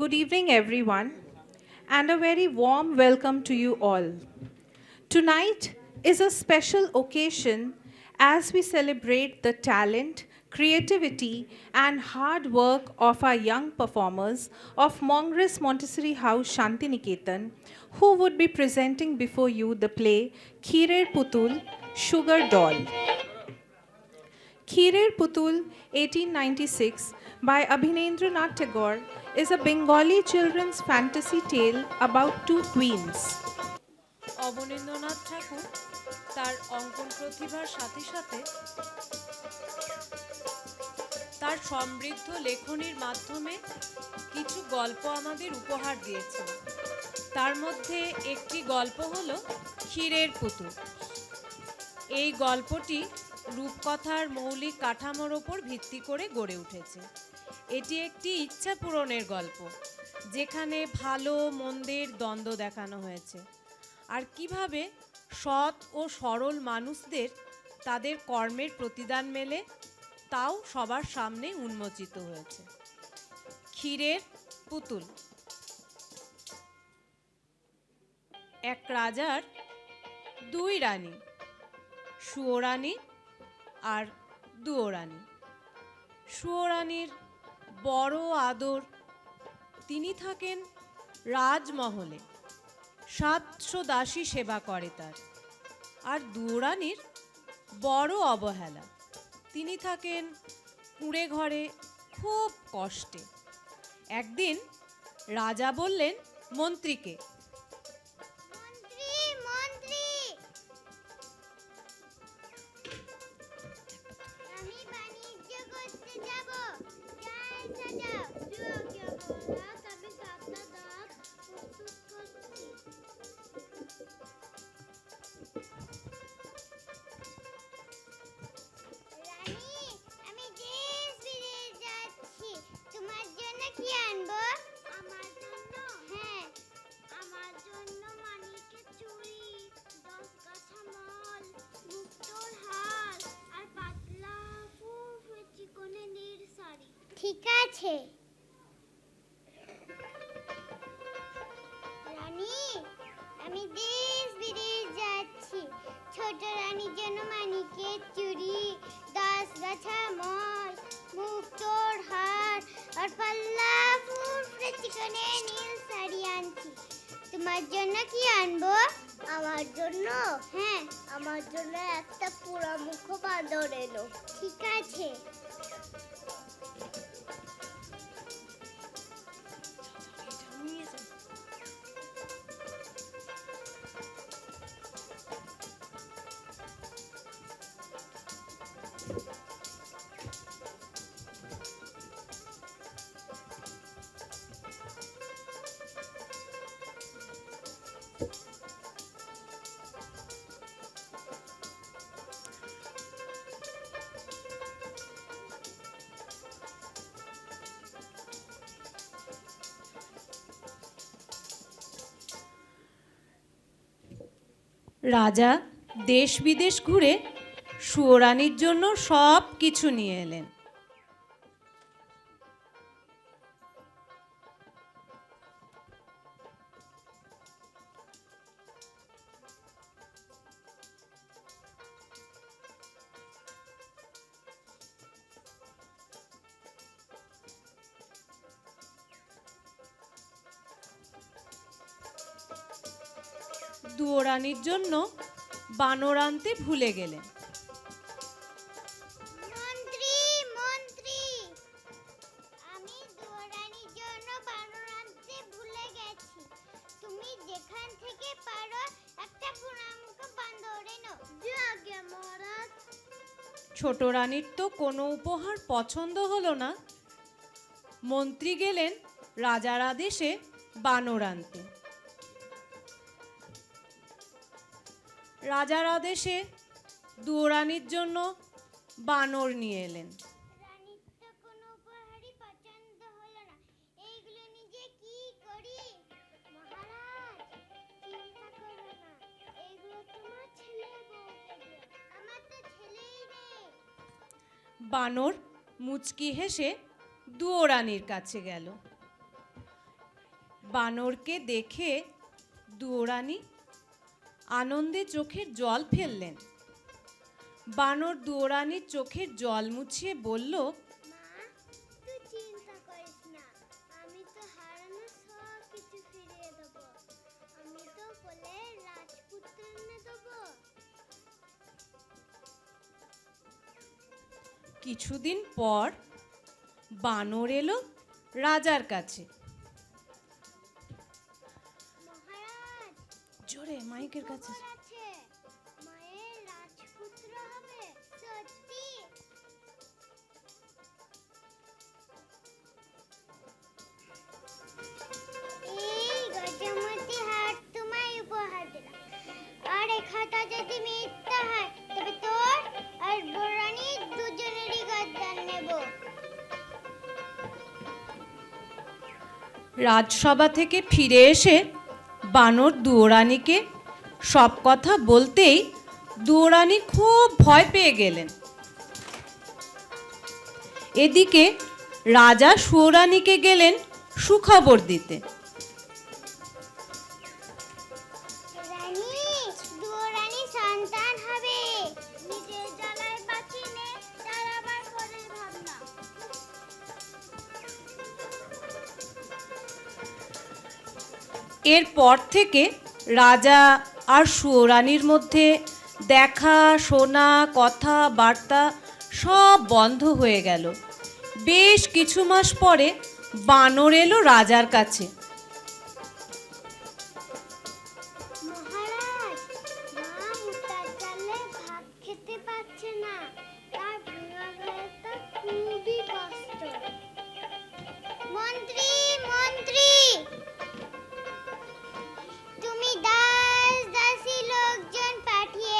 Good evening, everyone, and a very warm welcome to you all. Tonight is a special occasion as we celebrate the talent, creativity, and hard work of our young performers of Mongres Montessori House Shantiniketan, who would be presenting before you the play Khirer Putul, Sugar Doll. Khirer Putul 1896 by Abhinendranath Tagore is a Bengali children's fantasy tale about two queens. Abanindranath ঠাকুর তার অঙ্কন প্রতিভার সাথে সাথে তার সমৃদ্ধ লেখনীর মাধ্যমে কিছু গল্প আমাদের উপহার দিয়েছেন। তার মধ্যে একটি গল্প হলো ক্ষীরের পুতুল। এই গল্পটি রূপকথার মৌলিক কাঠামোর ওপর ভিত্তি করে গড়ে উঠেছে। এটি একটি ইচ্ছা পূরণের গল্প, যেখানে ভালো মন্দের দ্বন্দ্ব দেখানো হয়েছে, আর কিভাবে সৎ ও সরল মানুষদের তাদের কর্মের প্রতিদান মেলে তাও সবার সামনে উন্মোচিত হয়েছে। ক্ষীরের পুতুল। এক রাজার দুই রানী, সুয়োরানী আর দুয়োরানী। সুয়োরানীর বড় আদর, তিনি থাকেন রাজমহলে, 700 দাসী সেবা করে তার। আর দুয়োরানীর বড় অবহেলা, তিনি থাকেন কুঁড়ে ঘরে খুব কষ্টে। একদিন রাজা বললেন মন্ত্রীকে, মন্ত্রী মন্ত্রী আমি বাণিজ্য করতে যাব, যাই সাজাও যোগ্য বরাত আমি কাঁচা দাঁত প্রস্তুত করছি। রানী, আমি দেশ বিদেশ যাচ্ছি, তোমার জন্য কি আনবো? আমার জন্য? হ্যাঁ, আমার জন্য মানিকের চুড়ি, 10 কাঠা মাল, মুক্তোর হার আর পাতলা ফুফু চিকনে নীল শাড়ি। ঠিক আছে রানী, আমি দেশ বিদেশ যাচ্ছি, ছোট রানীর জন্য মানিকের চুড়ি, 10 গাছা মল, মুক্তোর হার আর পাল্লা ফুফু চিকনে নীল শাড়ি আনছি। তোমার জন্য কি আনবো? আমার জন্য? হ্যাঁ, আমার জন্য একটা পোড়ামুখ বাঁদর এলো। ঠিক আছে। রাজা দেশ বিদেশ ঘুরে সুয়োরানীর জন্য সব কিছু নিয়ে এলেন। দুয়োরানীর জন্য বানর আনতে ভুলে গেলেন। মন্ত্রী মন্ত্রী আমি দুয়োরানীর জন্য বানর আনতে ভুলে গেছি, তুমি যেখান থেকে পারো একটা পোড়ামুখ বাঁদর এনো। যাগে মহারাজ। ছোট রানীর তো কোনো উপহার পছন্দ হলো না। মন্ত্রী গেলেন রাজার আদেশে বানর আনতে। রাজার আদেশে দুয়োরানীর জন্য বানর নিয়ে এলেন। রানীর তো কোনো উপহারই পছন্দ হলো না, এইগুলো নিজে কি করি? মহারাজ, চিন্তা করো না, এইগুলো তোমার ছেলে বউকে দিও। আমার তো ছেলেই নেই। বানর মুচকি হেসে দুয়োরানীর কাছে গেল। বানরকে দেখে দুয়োরানী আনন্দে চোখের জল ফেললেন। বানর দুয়োরানীর চোখের জল মুছিয়ে বলল, মা, তুই চিন্তা করিস না, আমি তো হারানো সব কিছু ফিরিয়ে দেবো। আমি তো বলে রাজপুত্র এনে দেবো। কিছুদিন পর বানর এলো রাজার কাছে। মহারাজ, জোরে মাইকের কাছে। খবর আছে, মায়ের রাজপুত্র হবে। সত্যি? এই গজমতি হার তোমায় উপহার দিলাম। আর এই খাতা যদি মিথ্যা হয় তবে তোর আর বোরানি দুজনেরই গদ্দান নেব। রাজসভা থেকে ফিরে এসে বানর দুয়োরানীকে সব কথা বলতেই দুয়োরানী খুব ভয় পেয়ে গেলেন। এদিকে রাজা সুয়োরানীকে গেলেন সুখবর দিতে। রানী, দুয়োরানী সন্তান হবে। নিজের জ্বালায় বাঁচি নে, তার আবার পরের ভাবনা। এরপর থেকে রাজা আর সুয়োরানীর মধ্যে দেখা শোনা কথাবার্তা সব বন্ধ হয়ে গেল। বেশ কিছু মাস পরে বানর এলো রাজার কাছে। মহারাজ, মা মুটার চালে ভাত খেতে পারছে না, তার বুড়া গায়েটা খুবই কষ্ট। মন্ত্রী, মন্ত্রী, তুমি দাস দাসী লোকজন পাঠিয়ে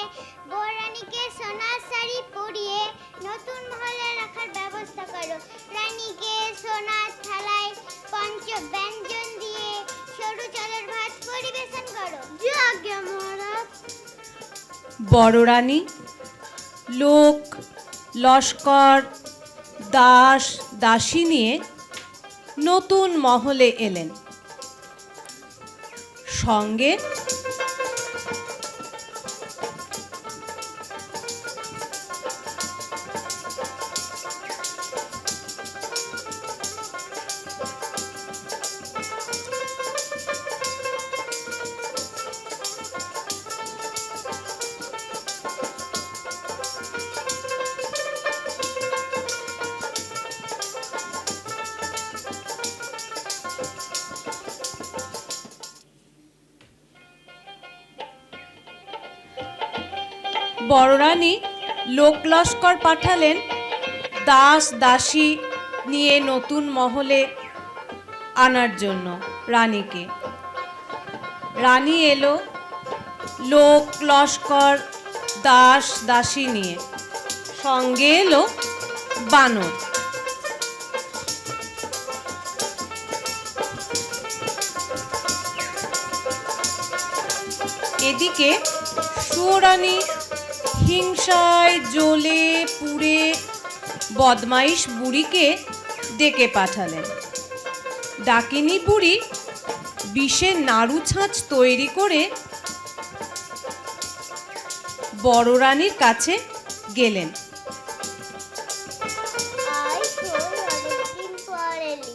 বোরানীকে সোনার শাড়ি পরিয়ে নতুন মহলে রাখার ব্যবস্থা করো। রানীকে সোনার থালায় পঞ্চব্যঞ্জন দিয়ে সরু চালের ভাত পরিবেশন করো। আজ্ঞা মহারাজ। বড় রানী লোক লস্কর দাস দাসী নিয়ে নতুন মহলে এলেন। সঙ্গে বড় রানী লোক লস্কর পাঠালেন দাস দাসী নিয়ে নতুন মহলে আনার জন্য রানীকে। রানী এলো লোক লস্কর দাস দাসী নিয়ে, সঙ্গে এলো বানর। এদিকে সুয়োরানী হিংসায় জ্বলে পুড়ে বদমাইশ বুড়িকে ডেকে পাঠালেন। ডাকিনী বুড়ি বিষের নাড়ু ছাঁচ তৈরি করে বড় রানীর কাছে গেলেন। আই তোর অনেকদিন পর এলি।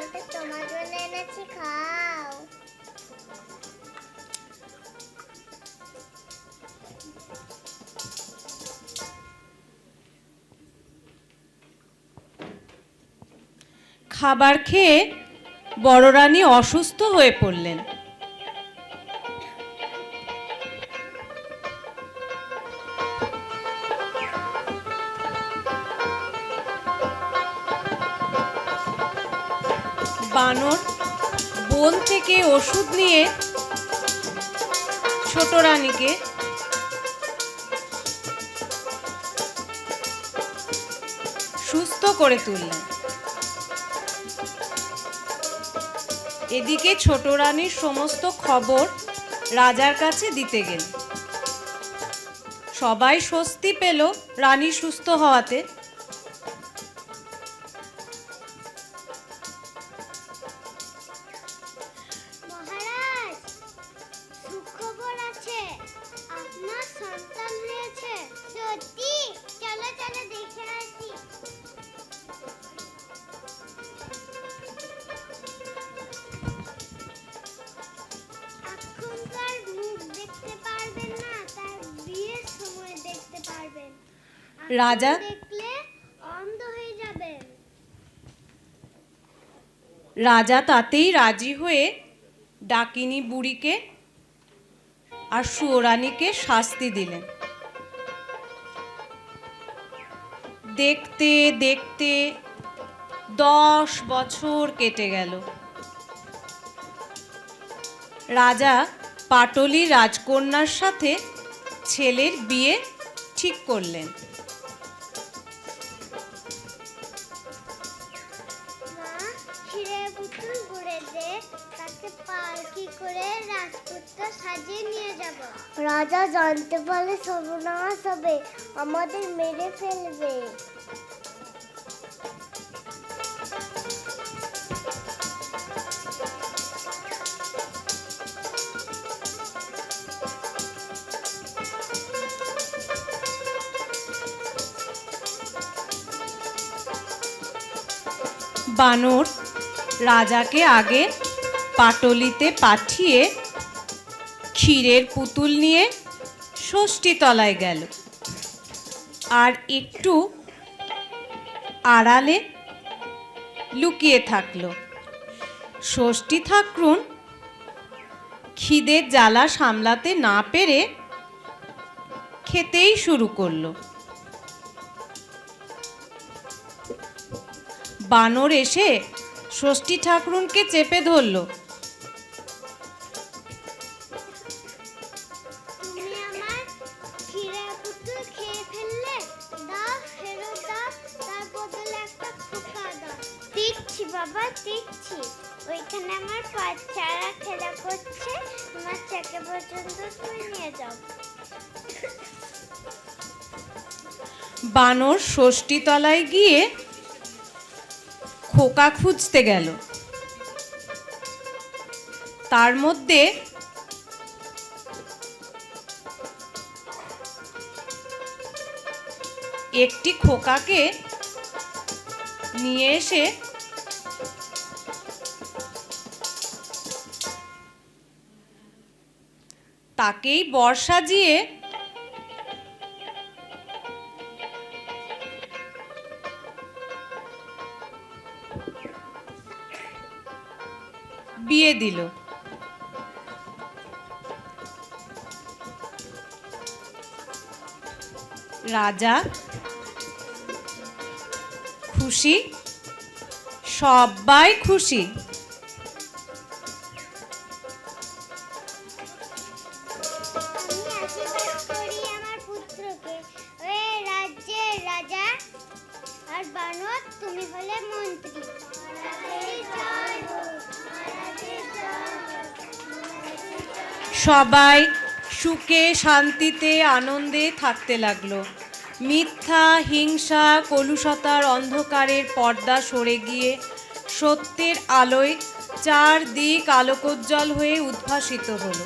এটা তোমার জন্য এনেছি, খাও। খাবার খেয়ে বড় রানী অসুস্থ হয়ে পড়লেন। বানর বন থেকে ওষুধ নিয়ে ছোট রানীকে সুস্থ করে তুললেন। এদিকে ছোট রানীর সমস্ত খবর রাজার কাছে দিতে গেল। সবাই স্বস্তি পেল রানী সুস্থ হওয়াতে। রাজা দেখলে অন্ধ হয়ে যাবেন। রাজা তাতেই রাজি হয়ে ডাকিনী বুড়িকে আর সুয়োরানীকে শাস্তি দিলেন। দেখতে দেখতে 10 বছর কেটে গেল। রাজা পাটলি রাজকন্যার সাথে ছেলের বিয়ে ঠিক করলেন। মা, ক্ষীরের পুতুল ঘুরে দে, তাকে পালকি করে রাজপুত্র সাজিয়ে নিয়ে যাব। রাজা জানতে পারলে সর্বনাশ হবে, আমাদের মেরে ফেলবে। বানর রাজাকে আগে পাটলিতে পাঠিয়ে ক্ষীরের পুতুল নিয়ে ষষ্ঠীতলায় গেল, আর একটু আড়ালে লুকিয়ে থাকলো। ষষ্ঠী ঠাকরুন খিদের জ্বালা সামলাতে না পেরে খেতেই শুরু করলো। বানর এসে ষষ্ঠী ঠাকরুনকে চেপে ধরল। তুমি আমার ক্ষীরের পুতুল খেয়ে ফেললে, দাও, ফেরত দাও, তার বদলে একটা খোকা দাও। দিচ্ছি বাবা, দিচ্ছি। ওইখানে আমার বাচ্চারা খেলা করছে, তোমার চাকে পর্যন্ত তুমি নিয়ে যাও। বানর ষষ্ঠীতলায় গিয়ে খোকা খুঁজতে গেল। তার মধ্যে একটি খোকাকে নিয়ে এসে তাকেই বর সাজিয়ে বিয়ে দিল। রাজা খুশি, সবাই খুশি। আমি আশীর্বাদ করি আমার পুত্রকে, ওই রাজ্যের রাজা, আর বানর তুমি হলে মন্ত্রী। সবাই সুখে শান্তিতে আনন্দে থাকতে লাগলো। মিথ্যা, হিংসা, কলুষতার অন্ধকারের পর্দা সরে গিয়ে সত্যের আলোয় চারদিক আলোকোজ্জ্বল হয়ে উদ্ভাসিত হলো।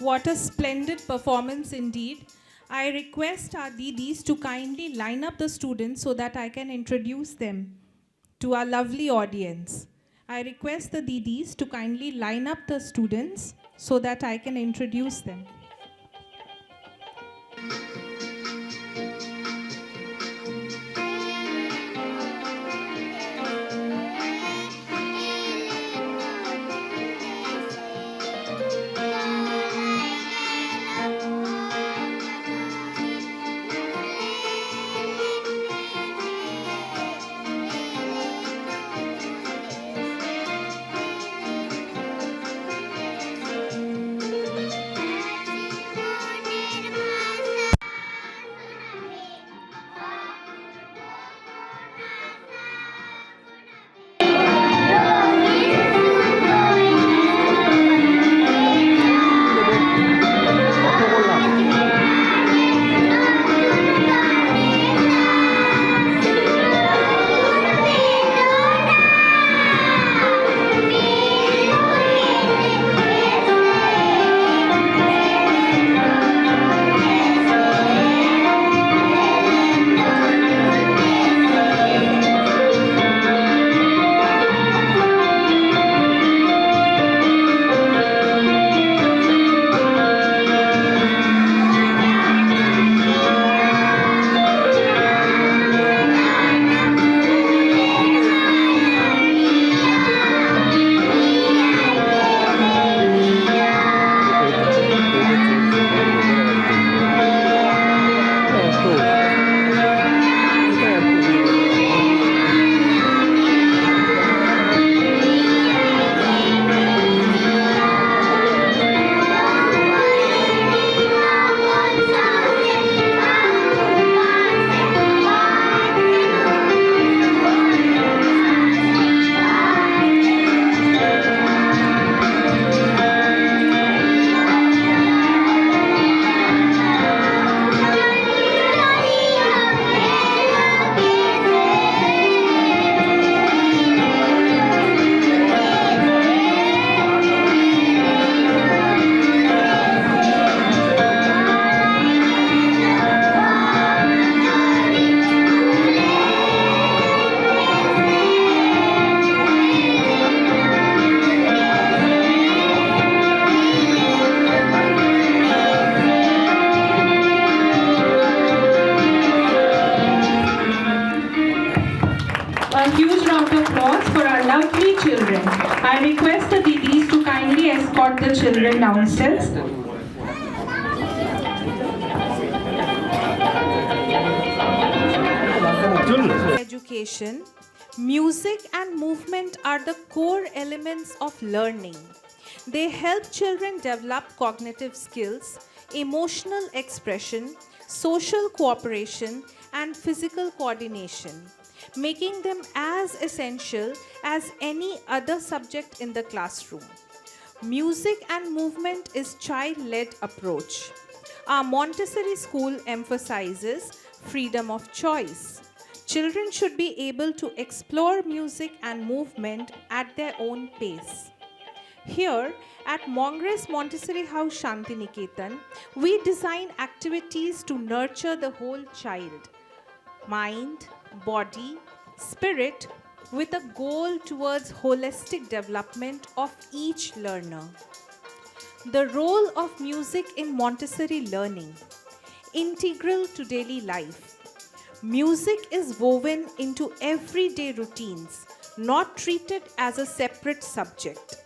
What a splendid performance indeed. I request our Didis to kindly line up the students so that I can introduce them to our lovely audience. I request the Didis to kindly line up the students so that I can introduce them. Raje A huge round of applause for our lovely children. I request the Didis to kindly escort the children downstairs. Education, music and movement are the core elements of learning. They help children develop cognitive skills, emotional expression, social cooperation, and physical coordination, making them as essential as any other subject in the classroom. Music and movement is child-led approach. Our Montessori school emphasizes freedom of choice. Children should be able to explore music and movement at their own pace. Here at Mongrace Montessori House Shantiniketan, we design activities to nurture the whole child, mind, body, spirit, with a goal towards holistic development of each learner. The role of music in Montessori learning, integral to daily life. Music is woven into everyday routines, not treated as a separate subject.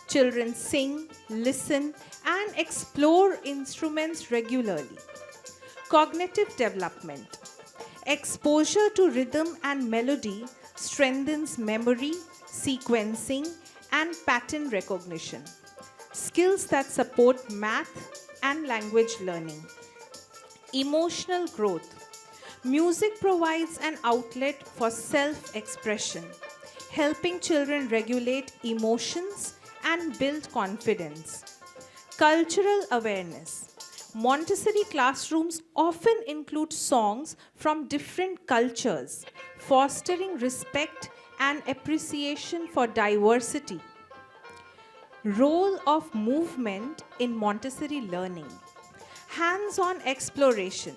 Children sing, listen, and explore instruments regularly. Cognitive development. Exposure to rhythm and melody strengthens memory, sequencing, and pattern recognition. Skills that support math and language learning. Emotional growth. Music provides an outlet for self-expression, helping children regulate emotions and build confidence. Cultural awareness. Montessori classrooms often include songs from different cultures, fostering respect and appreciation for diversity. Role of movement in Montessori learning. Hands-on exploration.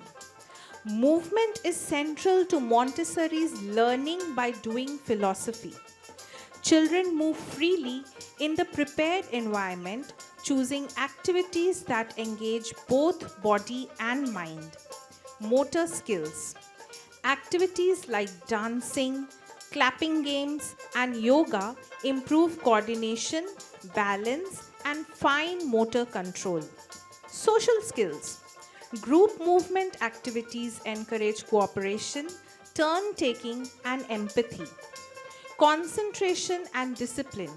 Movement is central to Montessori's learning by doing philosophy. Children move freely in the prepared environment, choosing activities that engage both body and mind. Motor skills. Activities like dancing, clapping games, and yoga improve coordination, balance, and fine motor control. Social skills. Group movement activities encourage cooperation, turn-taking, and empathy. Concentration and discipline.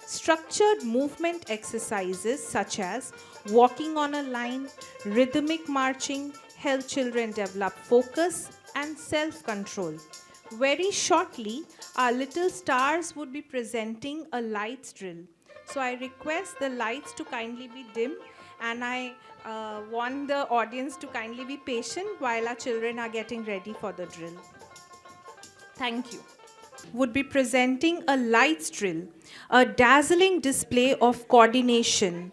Structured movement exercises such as walking on a line, rhythmic marching help children develop focus and self-control. Very shortly, our little stars would be presenting a lights drill. So I request the lights to kindly be dim, and I want the audience to kindly be patient while our children are getting ready for the drill. Thank you. Would be presenting a lights drill, a dazzling display of coordination.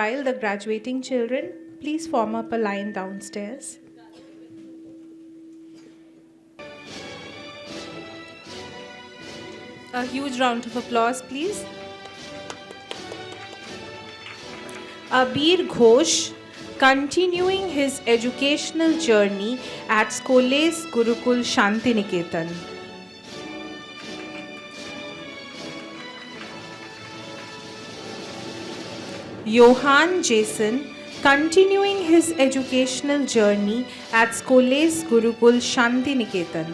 While the graduating children, please form up a line downstairs. A huge round of applause, please. Abir Ghosh, continuing his educational journey at Skoles Gurukul Shantiniketan. Johan Jason, continuing his educational journey at Skoles Gurukul Shantiniketan.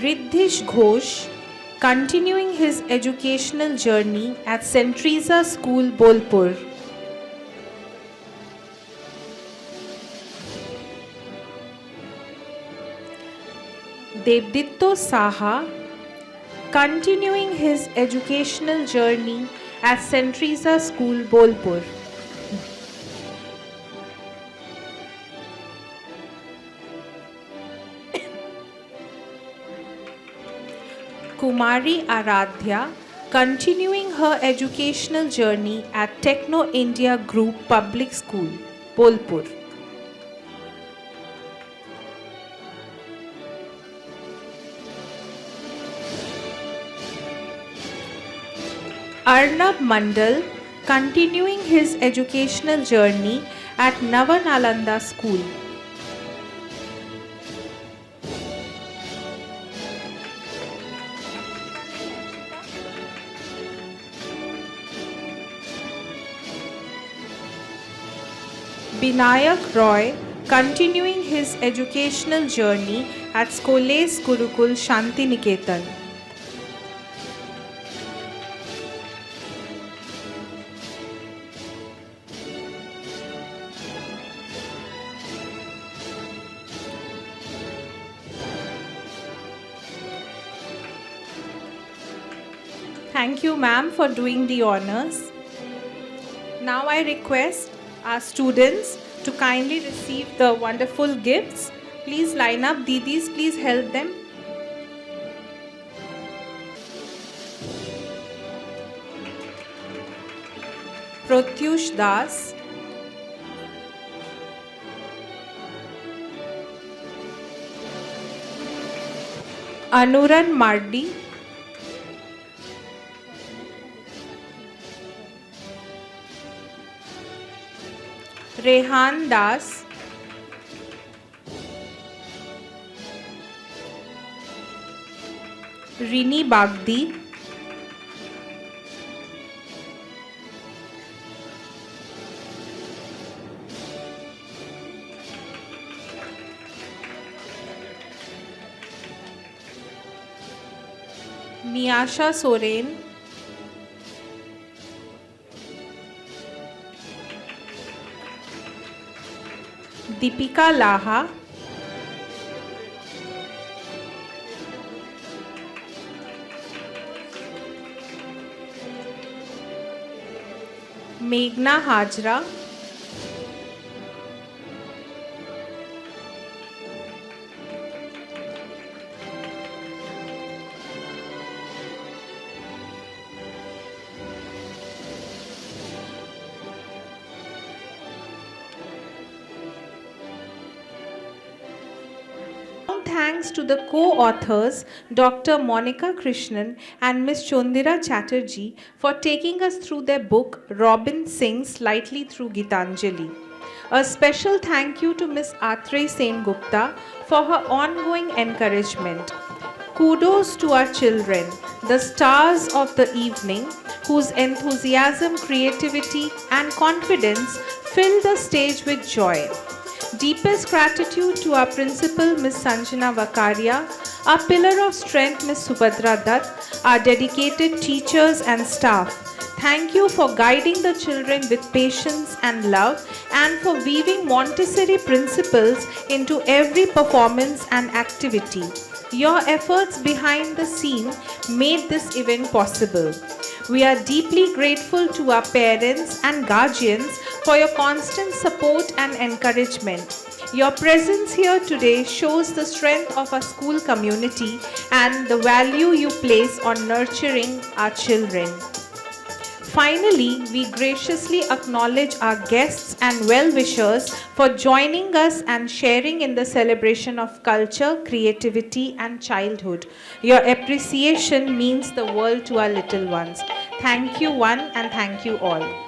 Riddhish Ghosh, continuing his educational journey at St. Teresa School, Bolpur. Devditto Saha, continuing his educational journey at St. Teresa School, Bolpur. Kumari Aradhya, continuing her educational journey at Techno India Group Public School, Bolpur. Arnab Mandal, continuing his educational journey at Navanalanda School. Binayak Roy, continuing his educational journey at Skoles Gurukul Shantiniketan. Thank you, ma'am, for doing the honors. Now I request our students to kindly receive the wonderful gifts. Please line up. Didis, please help them. Pratyush Das. Anuran Mardi. Rehan Das, Rini Bagdi, Niasha Soren, Deepika Laha, Meghna Hajra, thanks to the co-authors Dr. Monica Krishnan and Ms. Chondira Chatterjee for taking us through their book Robin Sings Lightly Through Gitanjali. A special thank you to Ms. Atrey Sen Gupta for her ongoing encouragement. Kudos to our children, the stars of the evening, whose enthusiasm, creativity and confidence fill the stage with joy. Deepest gratitude to our principal, Ms. Sanjana Vakaria, our pillar of strength, Ms. Subhadra Dutt, our dedicated teachers and staff. Thank you for guiding the children with patience and love and for weaving Montessori principles into every performance and activity. Your efforts behind the scene made this event possible. We are deeply grateful to our parents and guardians for your constant support and encouragement. Your presence here today shows the strength of our school community and the value you place on nurturing our children. Finally, we graciously acknowledge our guests and well-wishers for joining us and sharing in the celebration of culture, creativity, and childhood. Your appreciation means the world to our little ones. Thank you, one, and thank you all.